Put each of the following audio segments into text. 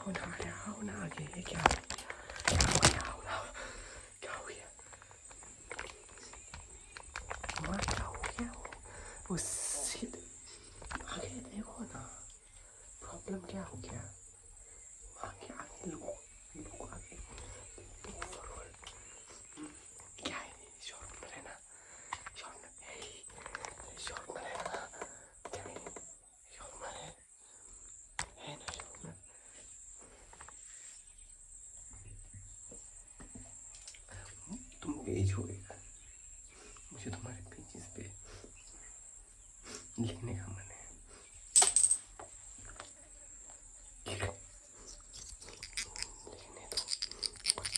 आओ ना आगे। क्या हो गया? आओ ना। क्या हो गया? वहाँ क्या हो गया? वो सीधे आगे देखो ना। प्रॉब्लम क्या हो गया? आगे आगे लो आगे। क्या है? शॉर्ट में रहना। शॉर्ट में रहना। क्या है? शॉर्ट में है ना? शॉर्ट में तुम भेजोगे। मुझे तुम्हारे पेजेस पे लिखने का मन है। लिखने दो कुछ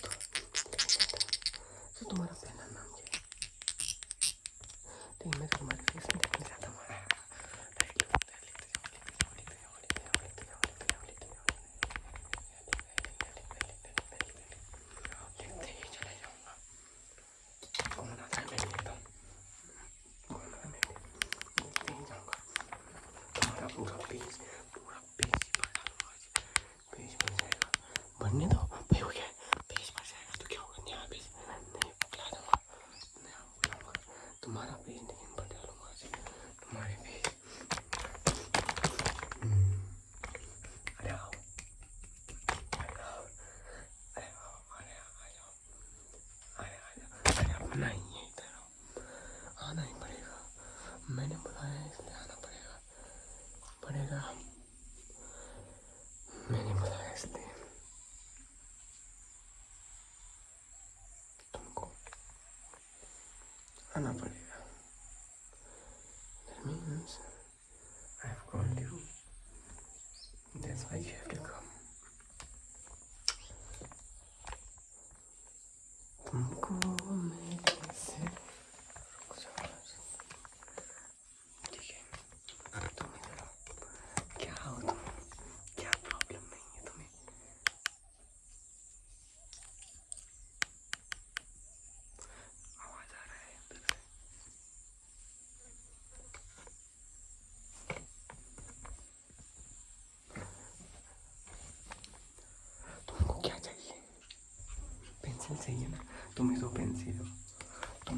तो तुम्हारा पहला नाम क्या है? लेकिन मैं तुम्हारे फेस में देखना चाहता हूँ। लिखते ही चले जाऊँगा। कौन आता है मैं लिखता हूँ। कौन आता है मैं लिखते ही जाऊँगा। तुम्हारा पूरा पेज ही भर डालूंगा आज। पेज भर जाएगा। भरने दो भाई। हो गया पेज भर जाएगा तो क्या होगा? नया पेज नहीं बुला दूँगा। नया बुलाऊँगा तुम्हारा पेज नहीं भर डालूँगा आज। तुम्हारे पेज। अरे आओ अरे आओ अरे आओ अरे आ जाओ अरे आ जाओ। अरे अपना ही है इधर आओ। आना ही पड़ेगा। मैंने बुलाया है इसलिए आना पड़ेगा। मैंने बुलाया इसलिए तुमको आना पड़ेगा। That means I have called you. That's why you have to come. तुमको मैं कैसे रुक जाऊँ? ठीक है तुम इधर आओ। क्या हो तुम? क्या प्रॉब्लम नहीं है तुम्हें? आवाज आ रहा है इधर से। तुमको क्या चाहिए? पेंसिल चाहिए ना? तुम्हें तो पेंसिल हो। तुम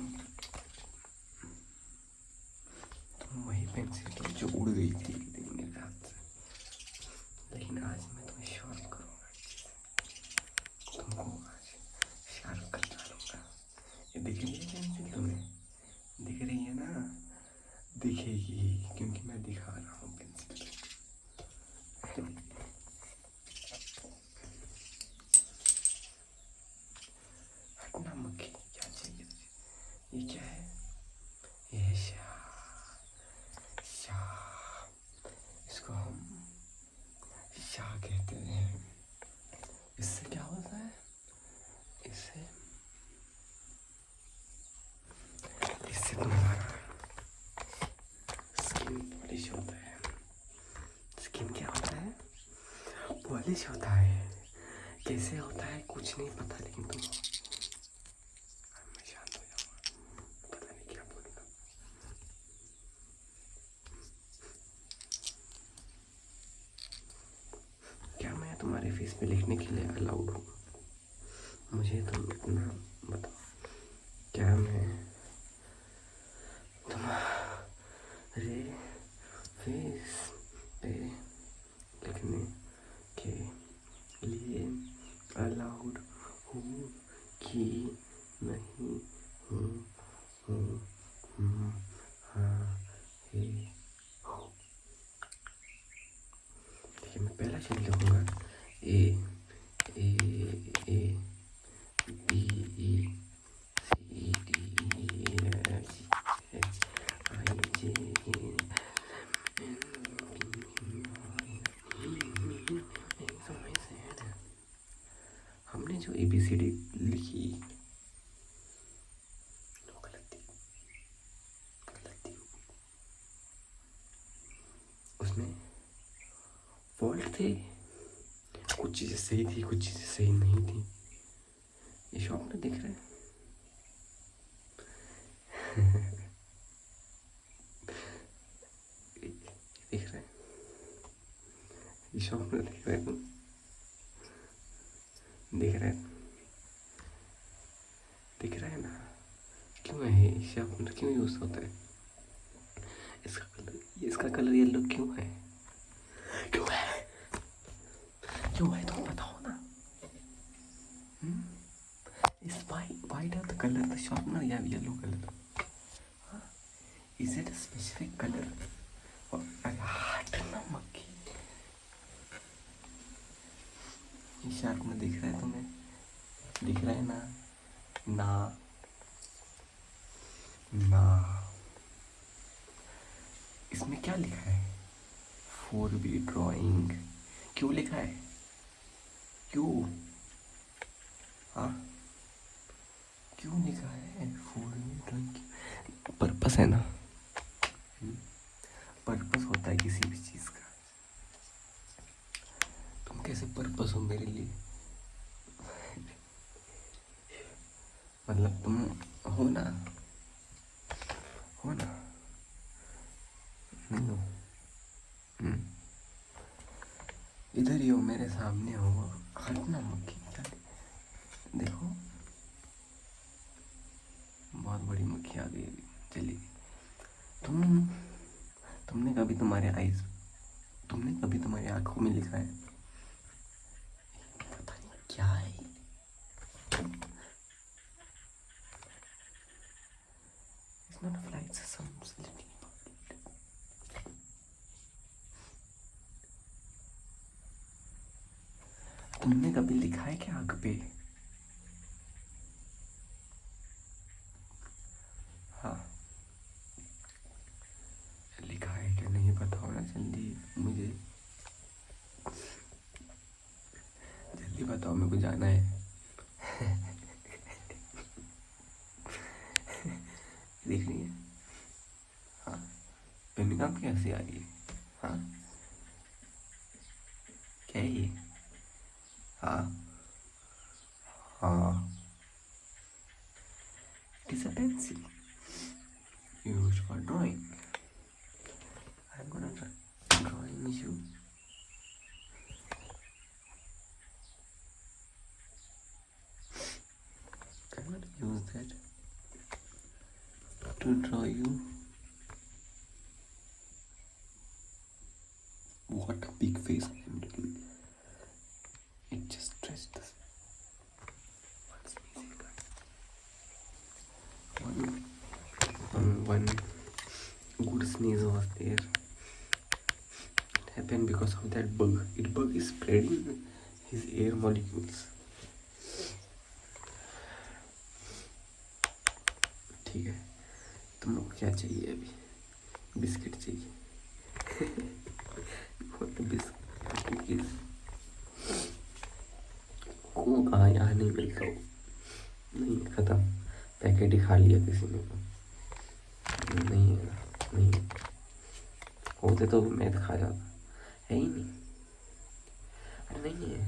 वही पेंसिल हो जो उड़ गई थी एक दिन मेरे हाथ से। लेकिन आज मैं तुम्हें शार्प करूँगा। तुमको आज शार्प कर डालूंगा। ये दिख रही है पेंसिल तुम्हें? दिख रही है ना? दिखेगी क्योंकि मैं दिखा रहा हूँ पेंसिल। हटना मक्खी। क्या चाहिए तुझे? ये क्या है? ये इसको हम शाह कहते हैं। इससे क्या होता है? इससे तुम्हारा स्किन पॉलिश होता है। स्किन क्या होता है? पॉलिश होता है। कैसे होता है कुछ नहीं पता, लेकिन तुम मैं शांत हो जाऊंगा। पता नहीं क्या बोलूँगा। क्या मैं तुम्हारे फेस पे लिखने के लिए अलाउड हूँ? मुझे तुम इतना बताओ। क्या मैं तुम्हारे फेस पे लिखने के लिए अलाउड हूँ कि नहीं हूँ? हाँ हे हो। ठीक है मैं पहला शब्द लिखूँगा A A A B E C D E F H I J K हमने जो ABCD लिखी वो गलत थी। उसमें फॉल्ट थे। कुछ चीज़ें सही थी, कुछ चीज़ें सही नहीं थी। ये शॉप में दिख रहा है। दिख रहा है। ये शॉप में दिख रहा है। दिख रहा है, दिख रहा है ना? क्यों है ये शार्पनर, क्यों यूज होता है? इसका कलर येलो क्यों है? क्यों है? क्यों है तुम बताओ ना। इस वाइट है द कलर, द शार्पनर या yellow colour? Is it a specific colour? अरे हटना मक्खी। ये शार्पनर दिख रहा है तुम्हें? दिख रहा है ना? ना ना, इसमें क्या लिखा है? 4B drawing. क्यों लिखा है? क्यों? हाँ, क्यों लिखा है 4B ड्राइंग? पर्पस है ना? पर्पस होता है किसी भी चीज का। तुम कैसे पर्पस हो मेरे लिए? मतलब तुम हो ना? हो ना? नहीं हो? इधर ही हो, मेरे सामने हो। हटना मक्खी। देखो बहुत बड़ी मक्खी आ गई अभी, चली गई। तुमने कभी तुम्हारी आंखों में लिखा है? पता नहीं क्या है। It's not a fly, it's some little. तुमने कभी लिखा है क्या आंख पे? हाँ, लिखा है क्या नहीं बताओ ना जल्दी मुझे, जल्दी बताओ, मेरे को जाना है। देख रही है? हाँ, पेन काम कैसे आ रही है? हाँ, क्या है ये? हाँ हाँ, it is a pencil used for drawing. I'm gonna drawing you. I'm gonna use that to draw you. What a big face I am doing. It just stretched this. What's missing? One good sneeze was there. It happened because of that bug. It bug is spreading his air molecules. ठीक है, तुम लोग क्या चाहिए अभी? Biscuit चाहिए? Biscuit को कहाँ, यहाँ नहीं मिलता हो? नहीं, ख़त्म। पैकेट ही खा लिया किसी ने तो। नहीं है ना? नहीं होते तो मैं खा जाता, है ही नहीं। अरे नहीं है,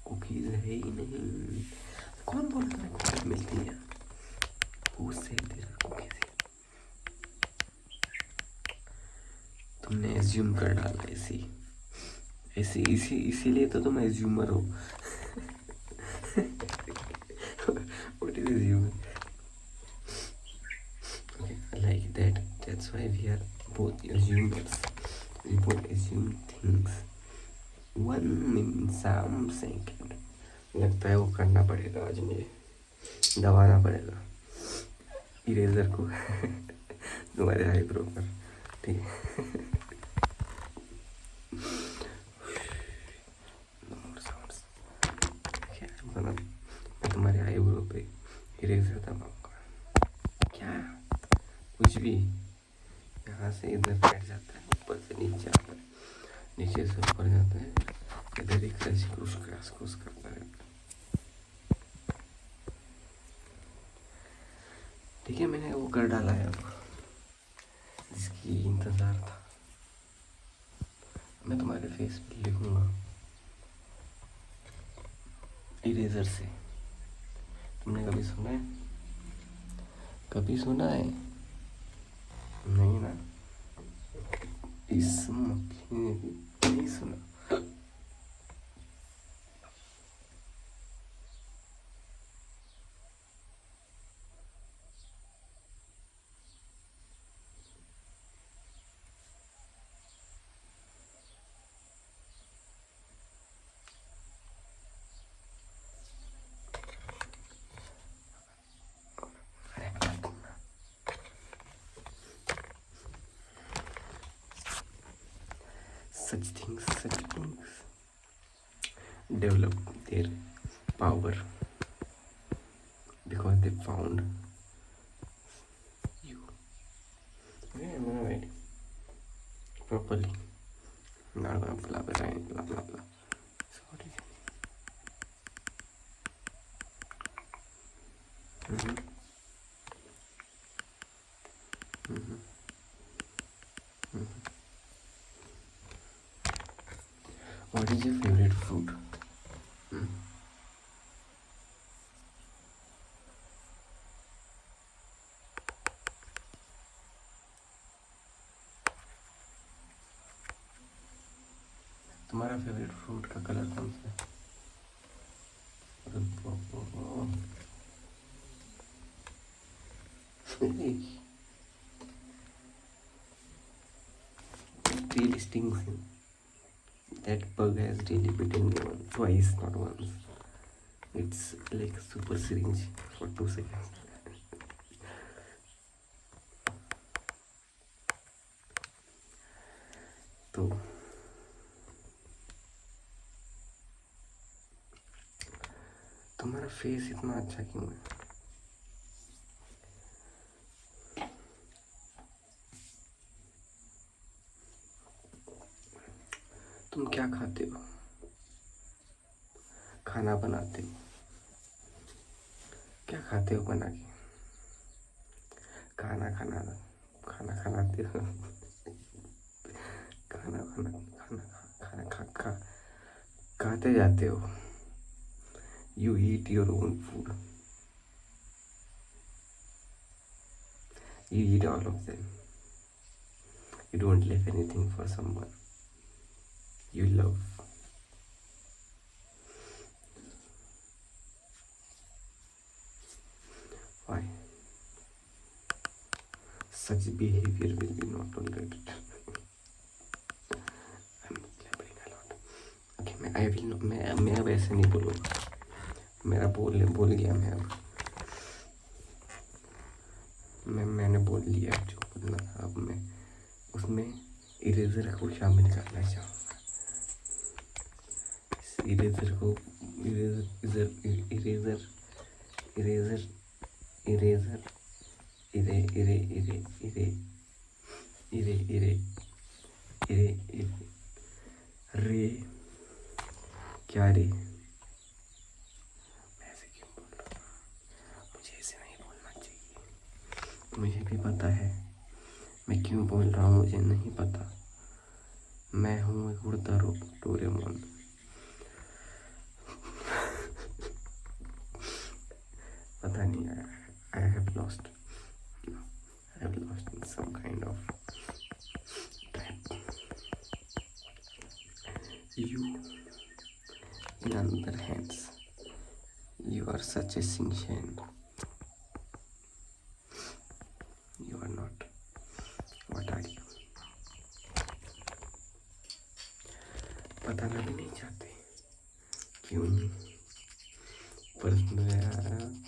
कुकीज़ है ही नहीं। कौन बोल रहा है कुकीज़ मिलती है? उससे तेरा कुकीज़ तुमने एज्यूम कर डाला इसीलिए तो तुम एज्यूमर हो। What is assuming? Okay, like that. That's why we are both assumers. We both assume things. 1 minute some second. लगता है वो करना पड़ेगा आज, मुझे दबाना पड़ेगा इरेजर को तुम्हारे आईब्रो पर। ठीक है। मैं तुम्हारे आईब्रो पे इरेजर दबाऊंगा। क्या कुछ भी, यहाँ से इधर बैठ जाता है, ऊपर से नीचे आता है, नीचे से ऊपर जाता है, इधर एक क्रॉस करता है। ठीक है, मैंने वो कर डाला है अब, जिसकी इंतज़ार था। मैं तुम्हारे फेस पे लिखूंगा इरेजर से। तुमने कभी सुना है? कभी सुना है? नहीं ना? इस मक्खी ने भी नहीं सुना। such things develop their power because they found you. Okay, I'm gonna write properly. I'm not gonna blah blah blah blah blah. So what is it? What is your favorite food? तुम्हारा favourite fruit का colour कौन सा है? अरे बाबा। Really stings him. That bug has really bitten me twice, not once. It's like a super syringe for 2 seconds. तो तुम्हारा face इतना अच्छा क्यों है? तुम क्या खाते हो? खाना बनाते हो? क्या खाते हो बना के? खाना खाना खाना खानाते हो? खाना खाना खाना खाना खा खा खाते जाते हो? You eat your own food. You eat all of them. You don't leave anything for someone you love. Why? Such behavior will be not tolerated. I'm blabbering a lot. Okay, I will not. मैं अब ऐसे नहीं बोलूँगा. मेरा बोल गया मैं अब. मैंने बोल लिया जो बोलना था. अब मैं उसमें इरेजर को शामिल करना चाहूँगा. इरेजर को इरेजर इरे इरे इरे इरे इरे इरे इरे इरे रे क्या रे? मैं ऐसे क्यों बोल रहा हूँ? मुझे ऐसे नहीं बोलना चाहिए. मुझे भी पता है मैं क्यों बोल रहा हूँ. मुझे नहीं पता. मैं हूँ एक उड़ता डोरेमोन. पता नहीं. I have lost in some kind of trap. You, in other hands, you are such a Singshan. You are not. What are you? बताना भी नहीं चाहते. क्यों? Personal.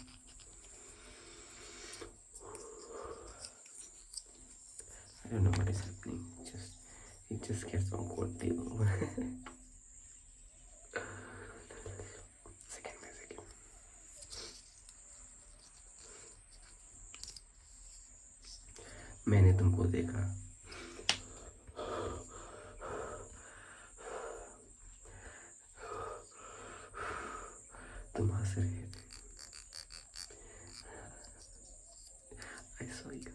I don't know what is happening. It just gets awkward. Second. मैंने तुमको देखा. तुम हंस रहे थे. I saw you.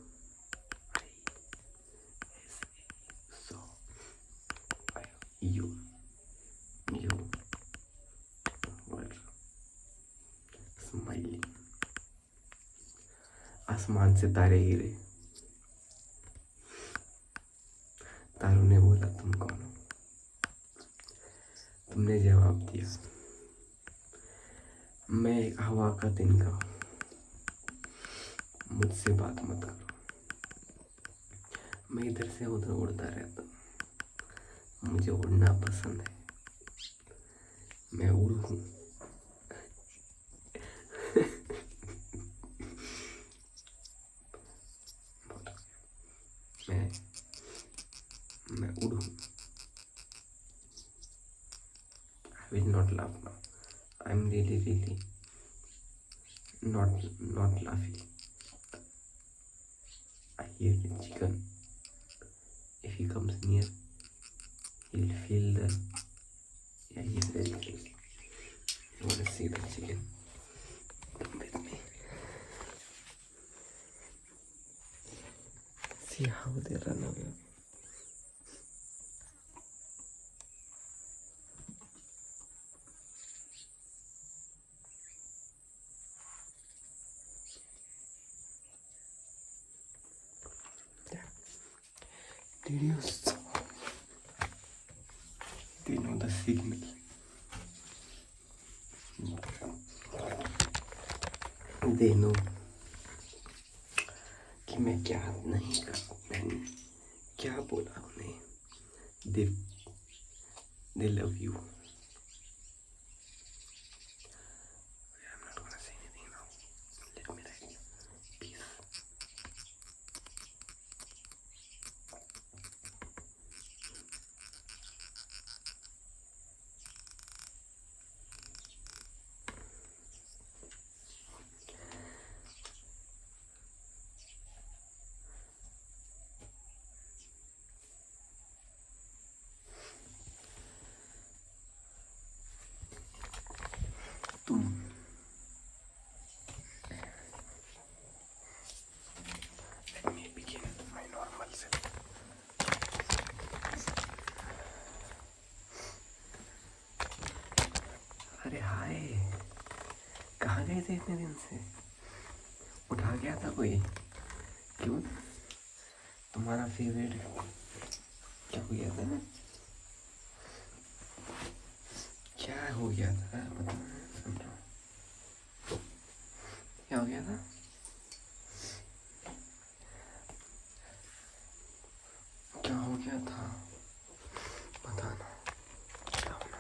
You were smiling. आसमान से तारे गिरे. तारों ने बोला तुम कौन हो? तुमने जवाब दिया मैं एक हवा का तिनका हूँ. मुझसे बात मत करो. मैं इधर से उधर उड़ता रहता हूँ. मुझे उड़ना पसंद है. मैं उड़ूँ. मैं उड़ूँ. will not laugh now. I'm really not laughing. I hear the chicken. If he comes near, he'll feel the. Yeah, he's very close. You wanna see the chicken? Come with me. See how they run away. Did you saw? They know the signal. They know कि मैं क्या नहीं कर, मैंने क्या बोला उन्हें. They love you. I'm not gonna say anything now. Let me write. Peace. तुम Let me begin my normal self. अरे हाय, कहाँ गए थे इतने दिन से? उठा गया था कोई? क्यों? तुम्हारा फेवरेट क्या हो गया था? क्या हो गया था? बताओ, सुन रहा हूँ. क्या हो गया था? क्या हो गया था? बताना. बताओ ना.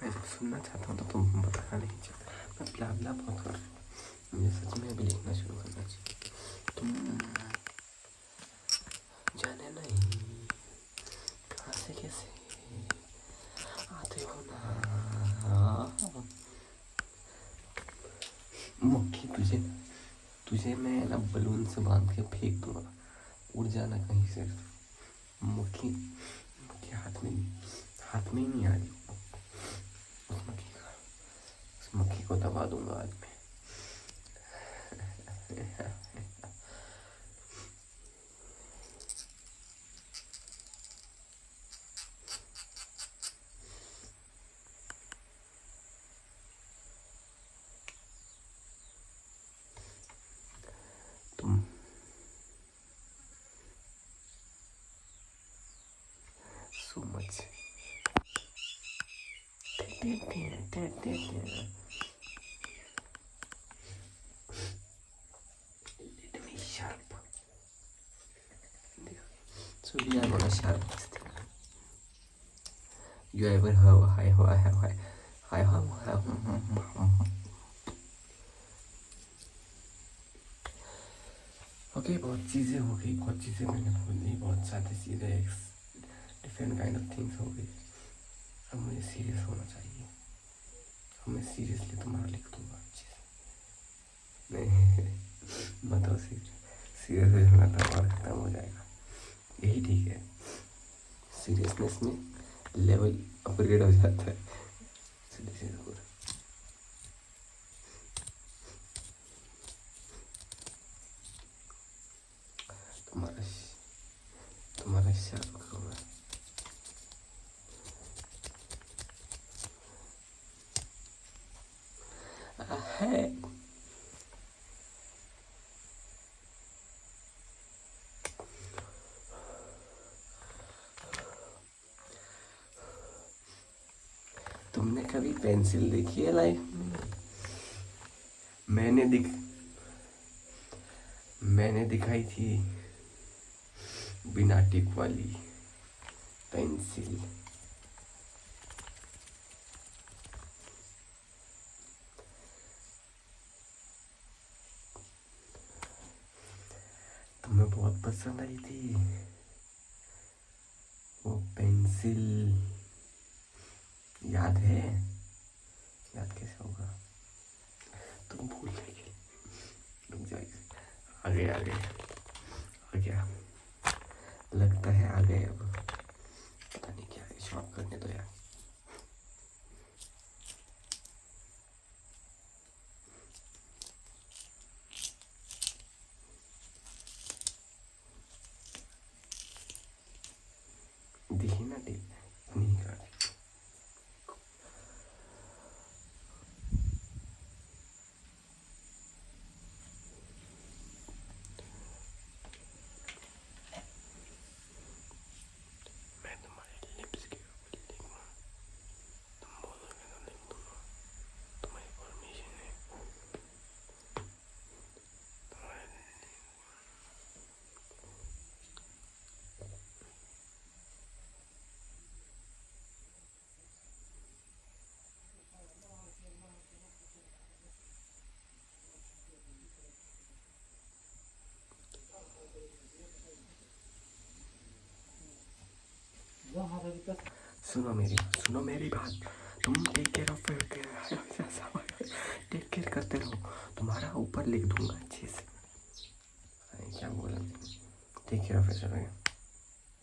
मैं जब सुनना चाहता हूँ तो तुम बताना नहीं चाहते. मैं ब्ला बहुत कर रहा हूँ. मुझे सच में अभी लिखना शुरू करना चाहिए. तुम जाने नहीं कहाँ से कैसे आते हो ना. मक्खी तुझे मैं ना बलून से बांध के फेंक दूंगा. उड़ जाना कहीं से. मक्खी हाथ में ही नहीं आ रही. उस मक्खी को दबा दूंगा आज मैं. तुम so much. Let me sharp. So we are gonna sharp this thing. You ever have okay. बहुत चीज़ें हो गई, बहुत चीज़ें मैंने बोल दी, बहुत सारे सीधे डिफरेंट काइंड ऑफ थिंग्स हो गई. अब मुझे सीरियस होना चाहिए. अब मैं सीरियसली तुम्हारा लिख दूंगा अच्छे से. नहीं मतलब सीरियस होना तो और ख़त्म हो जाएगा. यही ठीक है. सीरियसनेस में लेवल अपग्रेड हो जाता है. सीधे सीधे हो. तुम्हारा शार्प करूँगा. है तुमने कभी पेंसिल देखी है लाइफ में? मैंने दिखाई थी बिना टिप वाली पेंसिल. तुम्हें बहुत पसंद आई थी वो पेंसिल. याद है? याद कैसे होगा? तुम भूल गए। रुक जाओ, आ गए आ गए आ गया, लगता है आ गए। अब पता नहीं क्या है, शॉप करने दो यार। दिखी ना दिख नहीं कर। मैं तुम्हारे लिप्स के ऊपर लिखूं, तुम बोलोगे तो लिख दूंगा। तुम्हारी परमिशन है। तुम्हारे सुनो मेरी बात। तुम take care of, take care करते रहो। तुम्हारा ऊपर लिख दूंगा अच्छे से। क्या बोला? Take care of.